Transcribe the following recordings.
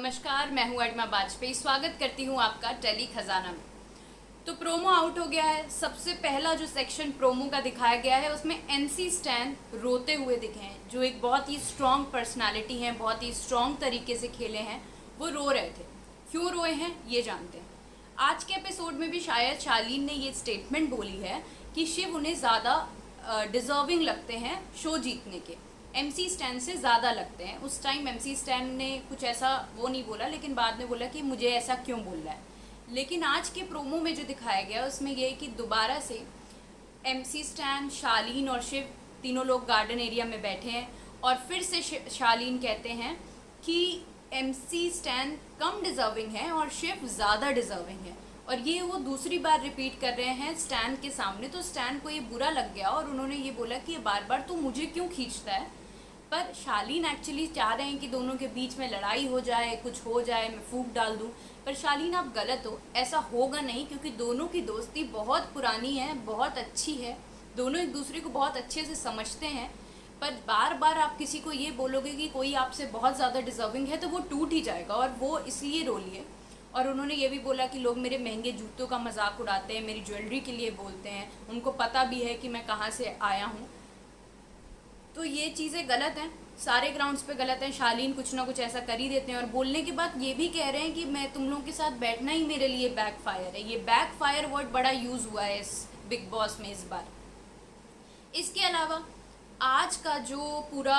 नमस्कार, मैं हूँ अडमा वाजपेयी। स्वागत करती हूँ आपका टेली खजाना में। तो प्रोमो आउट हो गया है। सबसे पहला जो सेक्शन प्रोमो का दिखाया गया है उसमें एनसी स्टैन रोते हुए दिखे हैं, जो एक बहुत ही स्ट्रॉन्ग पर्सनालिटी हैं, बहुत ही स्ट्रॉन्ग तरीके से खेले हैं, वो रो रहे थे। क्यों रोए हैं ये जानते हैं। आज के एपिसोड में भी शायद शालीन ने ये स्टेटमेंट बोली है कि शिव उन्हें ज़्यादा डिजर्विंग लगते हैं शो जीतने के, एमसी स्टैन से ज़्यादा लगते हैं। उस टाइम एमसी स्टैन ने कुछ ऐसा वो नहीं बोला, लेकिन बाद में बोला कि मुझे ऐसा क्यों बोल रहा है। लेकिन आज के प्रोमो में जो दिखाया गया उसमें ये है कि दोबारा से एमसी स्टैन, शालीन और शिव तीनों लोग गार्डन एरिया में बैठे हैं और फिर से शालीन कहते हैं कि एमसी स्टैन कम डिजर्विंग है और शिव ज़्यादा डिजर्विंग है। और ये वो दूसरी बार रिपीट कर रहे हैं स्टैन के सामने। तो स्टैन को ये बुरा लग गया और उन्होंने ये बोला कि ये बार बार तो मुझे क्यों खींचता है। पर शालीन एक्चुअली चाह रहे हैं कि दोनों के बीच में लड़ाई हो जाए, कुछ हो जाए, मैं फूंक डाल दूं। पर शालीन आप गलत हो, ऐसा होगा नहीं, क्योंकि दोनों की दोस्ती बहुत पुरानी है, बहुत अच्छी है, दोनों एक दूसरे को बहुत अच्छे से समझते हैं। पर बार बार आप किसी को ये बोलोगे कि कोई आपसे बहुत ज़्यादा डिजर्विंग है तो वो टूट ही जाएगा, और वो इसलिए रो लिए। और उन्होंने ये भी बोला कि लोग मेरे महंगे जूतों का मजाक उड़ाते हैं, मेरी ज्वेलरी के लिए बोलते हैं, उनको पता भी है कि मैं कहाँ से आया हूँ। तो ये चीज़ें गलत हैं, सारे ग्राउंड्स पे गलत हैं। शालीन कुछ ना कुछ ऐसा कर ही देते हैं और बोलने के बाद ये भी कह रहे हैं कि मैं तुम लोगों के साथ बैठना ही मेरे लिए बैकफायर है। ये बैकफायर वर्ड बड़ा यूज़ हुआ है इस बिग बॉस में इस बार। इसके अलावा आज का जो पूरा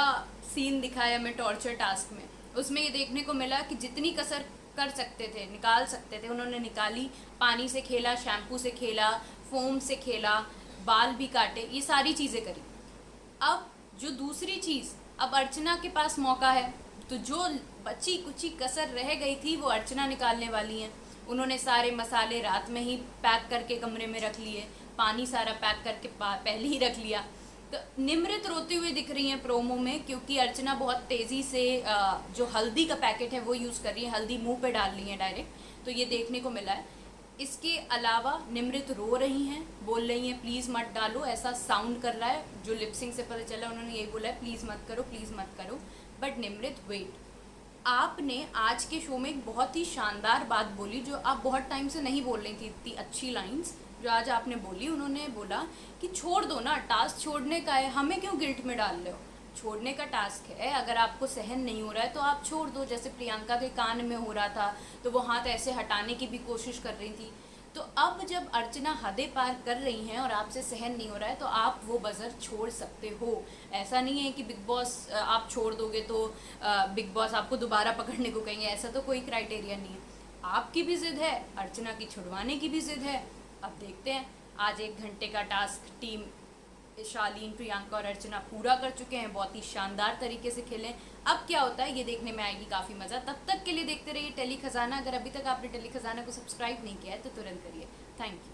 सीन दिखाया हमें टॉर्चर टास्क में, उसमें ये देखने को मिला कि जितनी कसर कर सकते थे, निकाल सकते थे, उन्होंने निकाली। पानी से खेला, शैम्पू से खेला, फोम से खेला, बाल भी काटे, ये सारी चीज़ें करी। अब जो दूसरी चीज़, अब अर्चना के पास मौका है, तो जो बची कुची कसर रह गई थी वो अर्चना निकालने वाली हैं। उन्होंने सारे मसाले रात में ही पैक करके कमरे में रख लिए, पानी सारा पैक करके पहले ही रख लिया। तो निमृत रोते हुए दिख रही हैं प्रोमो में, क्योंकि अर्चना बहुत तेज़ी से जो हल्दी का पैकेट है वो यूज़ कर रही है, हल्दी मुंह पे डाल रही है डायरेक्ट, तो ये देखने को मिला है। इसके अलावा निमृत रो रही हैं, बोल रही हैं प्लीज़ मत डालो, ऐसा साउंड कर रहा है। जो लिपसिंग से पता चला उन्होंने यही बोला है प्लीज़ मत करो, प्लीज़ मत करो। बट निमृत वेट, आपने आज के शो में एक बहुत ही शानदार बात बोली जो आप बहुत टाइम से नहीं बोल रही थी, इतनी अच्छी लाइंस जो आज आपने बोली। उन्होंने बोला कि छोड़ दो ना, टास्क छोड़ने का है, हमें क्यों गिल्ट में डाल रहे हो। छोड़ने का टास्क है, अगर आपको सहन नहीं हो रहा है तो आप छोड़ दो। जैसे प्रियंका के कान में हो रहा था तो वो हाथ ऐसे हटाने की भी कोशिश कर रही थी। तो अब जब अर्चना हदें पार कर रही हैं और आपसे सहन नहीं हो रहा है तो आप वो बजर छोड़ सकते हो। ऐसा नहीं है कि बिग बॉस आप छोड़ दोगे तो बिग बॉस आपको दोबारा पकड़ने को कहेंगे, ऐसा तो कोई क्राइटेरिया नहीं है। आपकी भी जिद है, अर्चना की छुड़वाने की भी जिद है। अब देखते हैं, आज 1 घंटे का टास्क टीम शालीन, प्रियंका और अर्चना पूरा कर चुके हैं, बहुत ही शानदार तरीके से खेलें। अब क्या होता है ये देखने में आएगी काफ़ी मज़ा। तब तक के लिए देखते रहिए टेली खजाना। अगर अभी तक आपने टेली खजाना को सब्सक्राइब नहीं किया है तो तुरंत करिए। Thank you.